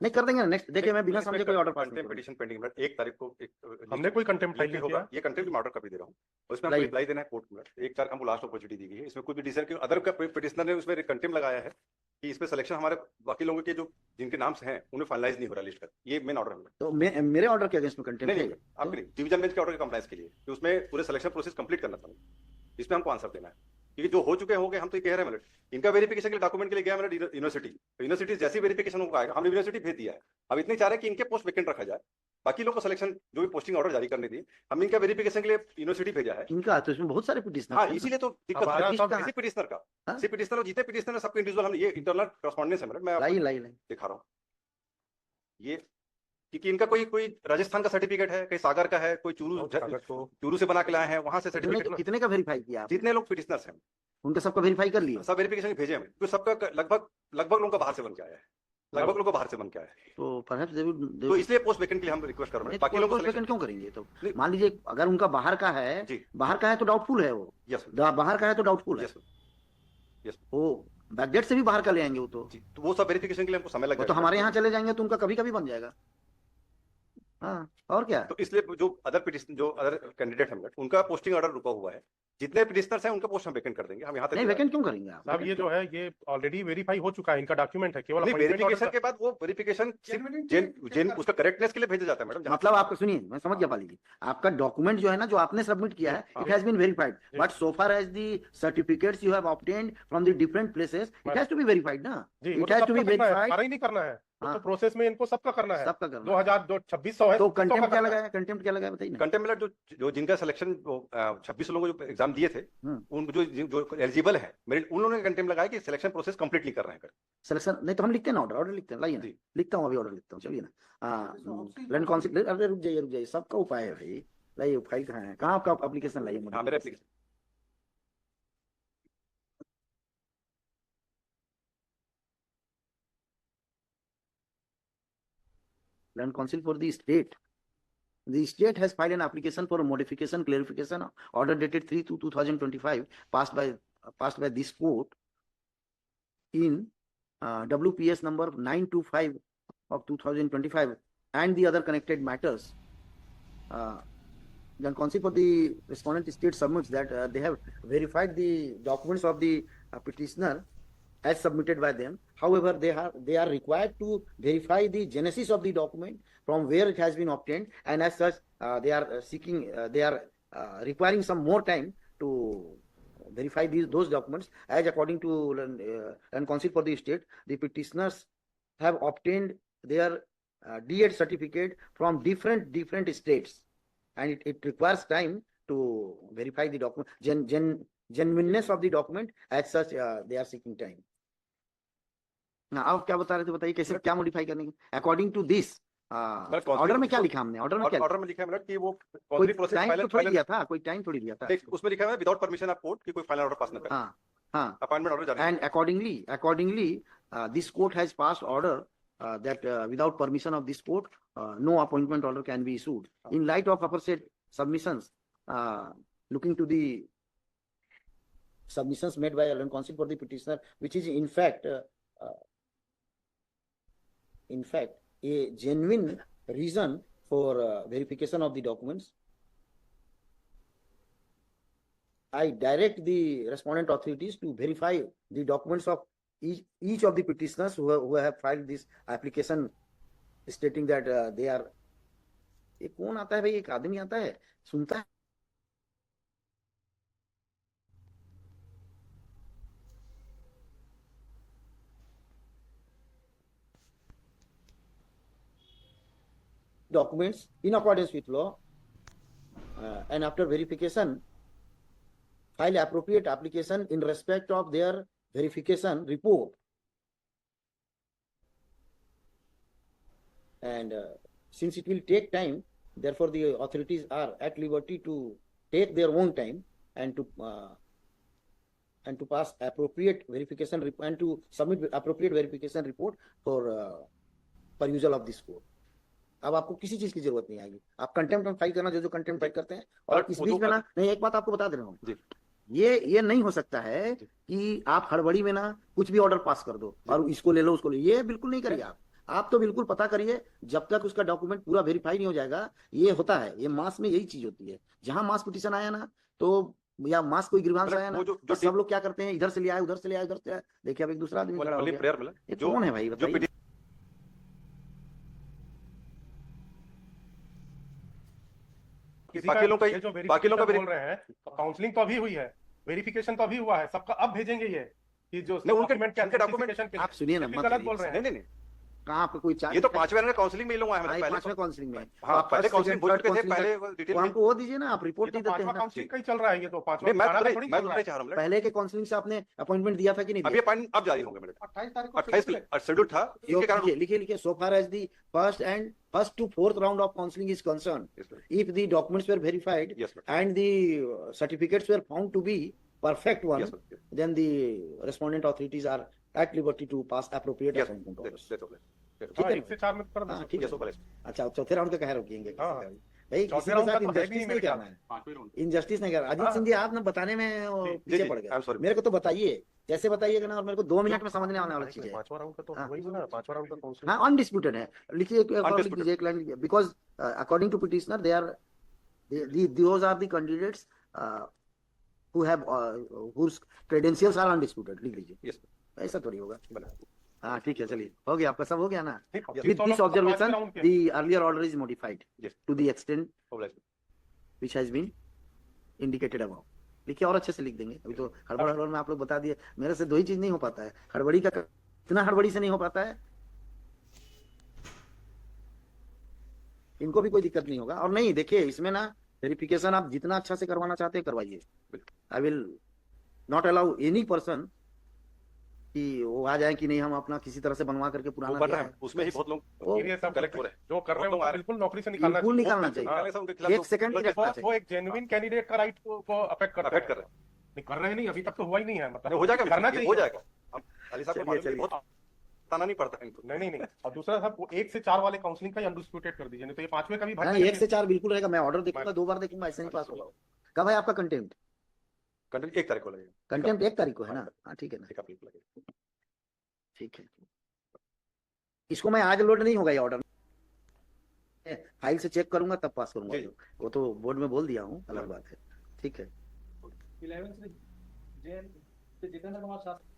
नहीं कर देंगे नेक्स्ट। देखिए मैं बिना समझे कोई ऑर्डर पास नहीं करूंगा। पिटीशन पेंडिंग 1 तारीख को हमने कोई कंटेम्प्ट फाइल नहीं किया। ये कंटेम्प्ट में ऑर्डर कॉपी दे रहा हूँ, उसमें हमको रिप्लाई देना है कोर्ट में। 1 तारीख हमको लास्ट अपॉर्चुनिटी दी गई है। इसमें कोई भी डिसीजन अदर का पिटिशनर ने उसमें कंटेम्प्ट लगाया है कि इसमें सिलेक्शन हमारे बाकी लोगों के जो जिनके नाम से हैं उन्हें फाइनलाइज नहीं हो रहा लिस्ट का। ये मेन ऑर्डर है। तो मेरे ऑर्डर के अगेंस्ट में कंटेम्प्ट नहीं आपके नहीं, डिवीजन बेंच के ऑर्डर के कंप्लायंस के लिए कि उसमें पूरे सिलेक्शन प्रोसेस कंप्लीट करना था। इसमें हमको आंसर देना है क्योंकि जो हो चुके होंगे हम तो ये कह रहे हैं मतलब इनका वेरिफिकेशन के लिए डॉक्यूमेंट के लिए गया मतलब यूनिवर्सिटी जैसी वेरिफिकेशन होगा आएगा, हमने यूनिवर्सिटी भेज दिया है। अब इतने चाह रहे हैं कि इनके पोस्ट वैकेंट रखा जाए, बाकी लोग को सिलेक्शन जो भी पोस्टिंग ऑर्डर जारी करने थी हम इनका वेरिफिकेशन के लिए यूनिवर्सिटी भेजा है। इनका तो इसमें बहुत सारे पिटिशनर। हाँ इसीलिए तो दिक्कत है पिटिशनर का, पिटिशनर जितने पिटिशनर सबके इंडिविजुअल हम ये इंटरनल करस्पॉन्डेंस है मैडम, मैं दिखा रहा हूँ ये क्योंकि इनका कोई राजस्थान का सर्टिफिकेट है, कहीं सागर का है, कोई चूरू से बना के लाए हैं वहां से सर्टिफिकेट। कितने का वेरीफाई किया? जितने लोग पिटिशनर्स हैं उनका सबका वेरीफाई कर लिया, सब वेरिफिकेशन भेजे हैं तो सबका लगभग लोगों का बाहर से बन के आया है, लगभग लोगों का बाहर से बन के आया है। तो परहैप्स दे विल, तो इसलिए पोस्ट वैकेंट के लिए हम रिक्वेस्ट कर रहे हैं। बाकी लोग पोस्ट वैकेंट क्यों करेंगे? तो मान लीजिए अगर उनका बाहर का है, बाहर का है तो डाउटफुल है वो। यस बाहर का है तो डाउटफुल है। यस वो बैकडेट से भी बाहर का ले आएंगे वो तो वो सब वेरिफिकेशन के लिए हमको समय लगेगा। तो हमारे यहाँ चले जाएंगे तो उनका कभी कभी बन जाएगा। हाँ और क्या। तो इसलिए जो अदर कैंडिडेट हैं उनका पोस्टिंग ऑर्डर रुका हुआ है, जितने पिटिशनर्स हैं उनका पोस्ट हम वैकेंट कर देंगे। हम यहाँ तक नहीं वैकेंट क्यों करेंगे आप? साहब ये जो है ये ऑलरेडी वेरीफाई हो चुका है, इनका डॉक्यूमेंट है, केवल वेरिफिकेशन के बाद वो वेरिफिकेशन उसका करेक्टनेस के लिए भेजा जाता है मैडम। मतलब आपको सुनिए मैं समझ गया पाली जी, आपका डॉक्यूमेंट जो है ना जो आपने सबमिट किया है it has been verified, but so far as the certificates you have obtained from the different places it has to be verified ना। It has to be verified. नहीं करना है तो प्रोसेस में इनको सबका करना है, सबका करना 2600 है। तो कंटेम्प्ट क्या लगाया? कंटेम्प्ट क्या लगाया बताइए ना। कंटेम्प्ट जो जिनका सिलेक्शन 26 लोगों को जो एग्जाम दिए थे उन जो एलिजिबल है मेरिट उन्होंने कंटेम्प्ट लगाया कि सिलेक्शन प्रोसेस कंप्लीट नहीं कर रहे हैं। सिलेक्शन नहीं तो हम लिखते हैं ना, ऑर्डर लिखते हैं, लाइए ना लिखता हूँ अभी ऑर्डर लिखता हूँ, चलिए ना। लैंड काउंसिल, अरे रुक जाइए सबका उपाय है भाई। लाइए फाइल कहाँ है, कहाँ आपका एप्लीकेशन लाइए। मेरा application Land Council for the state. The state has filed an application for a modification, clarification order dated 3/2/2025 passed by this court in WPS number 925 of 2025 and the other connected matters. Land Council for the respondent state submits that they have verified the documents of the petitioner as submitted by them. However, they are required to verify the genesis of the document, from where it has been obtained, and as such they are requiring some more time to verify those documents. As according to Land Council for the state, the petitioners have obtained their D.Ed certificate from different states, and it requires time to verify the document genuineness of the document. As such they are seeking time. आप क्या बता रहे थे बताइए, कैसे क्या modify करने की अकॉर्डिंग टू दिस ऑर्डर में क्या लिखा हमने? ऑर्डर में लिखा है कि वो कोई प्रोसेस फाइल दिया था, कोई टाइम थोड़ी दिया था। उसमें लिखा है विदाउट परमिशन ऑफ कोर्ट कि कोई फाइनल ऑर्डर पास न करे। हाँ अपॉइंटमेंट ऑर्डर जारी। And accordingly this court has passed order that without permission of this court no appointment order can be issued. In light of aforesaid submissions, looking to the submissions made by Land Council for the petitioner, which is in fact a genuine reason for verification of the documents, I direct the respondent authorities to verify the documents of each of the petitioners who have filed this application, stating that they are. ये कौन आता है भाई? एक आदमी आता है सुनता है documents in accordance with law, and after verification file appropriate application in respect of their verification report, and since it will take time, therefore the authorities are at liberty to take their own time and to pass appropriate verification and to submit appropriate verification report for perusal of this court. अब आपको किसी चीज की जरूरत नहीं आएगी, आप contempt में फाइल करना जो कंटेम्प्ट फाइल करते हैं। और इस बीच में ना, नहीं एक बात आपको बता दे रहा हूँ, ये नहीं हो सकता है कि आप हड़बड़ी में ना कुछ भी ऑर्डर पास कर दो और इसको ले लो उसको ले, ये बिल्कुल नहीं करिए। आप तो बिल्कुल पता करिए, जब तक उसका डॉक्यूमेंट पूरा वेरीफाई नहीं हो जाएगा। ये होता है, ये मास में यही चीज होती है। जहां मास पिटीशन आया ना, तो या मास कोई ग्रीवांस आया ना, वो जो तो सब लोग क्या करते हैं, इधर से ले आए, उधर से ले आए, उधर से आए। देखिए अब एक दूसरा आदमी खड़ा हो गया। प्रेयर मिला ये जो कौन है भाई, जो बताइए। किसी बाकी लोगों का ये जो बाकी लोगों का वेरिफिकेशन बोल रहे हैं, काउंसलिंग तो अभी हुई है, वेरिफिकेशन तो अभी हुआ है, सबका अब भेजेंगे ये कि जो नहीं, उनके डॉक्यूमेंट उनके डॉक्यूमेंट certification के लिए। आप सुनिए ना, ये भी मत गलत करिए। बोल रहे नहीं हैं। नहीं नहीं, कहाँ आपको कोई चार्ज? ये तो 5वें राउंड का काउंसलिंग में ही लोग आए हैं हाँ, पहले पांचवें काउंसलिंग में। हाँ आप पहले फर्स्ट, काउंसलिंग सेकंड, हो थर्ड चुके थे, काउंसलिंग पहले तो डिटेल हमको वो दीजिए ना, आप ये रिपोर्ट तो नहीं देते हैं पांचवा ना। काउंसलिंग का ही चल रहा है, ये तो पांचवा नहीं मैं पुराना तो का नहीं थोड़ी मैं चल तो रहा नहीं है। चाह रहा हूँ पहले के काउंसलिंग से आपने अपॉइंटमेंट दिया था कि नहीं अभी दिया? अपॉइंटमेंट अब जारी होंगे मेरे 28 तारीख को 28 शेड्यूल था इनके कारण लिखिए लिखिए लिखिए, so far as the first to fourth round of counseling is concerned, if the documents were verified Yes, sir. and the certificates were found to be perfect one, Yes, sir. then the respondent authorities are at liberty to pass appropriate Yes, appointment orders. that's all. ठीक हाँ, है 1 से 4 में कर दो। हाँ, ठीक है। Yes, okay. अच्छा, चौथे राउंड का कह रोकेंगे हाँ, भाई, चौथे किसी के राउंड का साथ तो है भी इनजस्टिस नहीं नहीं मेरे ख्याल करना है, 5वें राउंड। इनजस्टिस नहीं करना। अजीत हाँ। सिंह जी, आप ना बताने में वो जी, पीछे जी, पड़ गए। I'm sorry. मेरे को तो बताइए, कैसे बताइएगा ना, और मेरे को 2 मिनट में समझने आने वाला चीज है। पांचवा राउंड का तो हाँ। वही ना, पांचवा राउंड का काउंसलिंग। हाँ, अनडिस्प्यूटेड है। लिखिए एक और लिख दीजिए एक line, because according to petitioner they are those are the candidates who have whose credentials are undisputed, लिख लीजिए। Yes, ऐसा थोड़ी होगा। बना हाँ ठीक है, चलिए हो गया, आपका सब हो गया ना। नहीं, With this observation, राउंड के। the earlier order is modified Yes. to the extent obliged. which has been indicated above। लिखिए और अच्छे से लिख देंगे, अभी तो हड़बड़ हड़बड़ में आप लोग बता दिए। मेरे से दो ही चीज नहीं हो पाता है, हड़बड़ी का, इतना हड़बड़ी से नहीं हो पाता है। इनको भी कोई दिक्कत नहीं होगा। और नहीं, देखिए इसमें ना वेरिफिकेशन आप जितना अच्छा से करवाना चाहते हैं करवाइए। I will not allow any person कि वो आ जाए कि नहीं हम अपना किसी तरह से बनवा करके वो पुराना बढ़ दिया रहा है, उसमें ही बहुत लोग वो ये सब कलेक्ट हो रहे हैं जो कर रहे हैं बहुत लोग आ उनको रहे हैं। बिल्कुल नौकरी से निकालना बिल्कुल चाहिए। निकालना हाँ, चाहिए। निकालने से उनके खिलाफ एक सेकंड नहीं रखना चाहिए। वो एक जेन्युइन कैंडिडेट का राइट को अफेक्ट करता अफेक्ट है। कर रहे हैं नहीं कर रहे हैं, नहीं अभी तक तो हुआ ही नहीं है, नहीं, मतलब हो जाएगा करना ये चाहिए, हो जाएगा। हम अली साहब को चलिए, मालूम है, चलिए। बहुत ताना नहीं पड़ता है इनको। नहीं नहीं नहीं। और दूसरा साहब वो 1 से 4 वाले काउंसलिंग का ही अनडिस्प्यूटेड कर दीजिए, नहीं तो ये 5वें का भी भर नहीं, देंगे। 1 से 4 बिल्कुल रहेगा। मैं ऑर्डर देखूंगा, 2 बार देखूंगा, ऐसे नहीं पास होगा। कब है आपका कंटेम्प्ट? कंटेंट 1 तारीख को लगेगा। कंटेम्प्ट 1 तारीख को है ना? हाँ ठीक है ना, एक अप्रैल को लगेगा। ठीक है। इसको मैं आज लोड नहीं होगा ये ऑर्डर, फाइल से चेक करूंगा तब पास करूंगा। जी, जी। वो तो बोर्ड में बोल दिया हूँ, अलग बात है। ठीक है। 11 से जेल जितेंद्र कुमार शास्त्री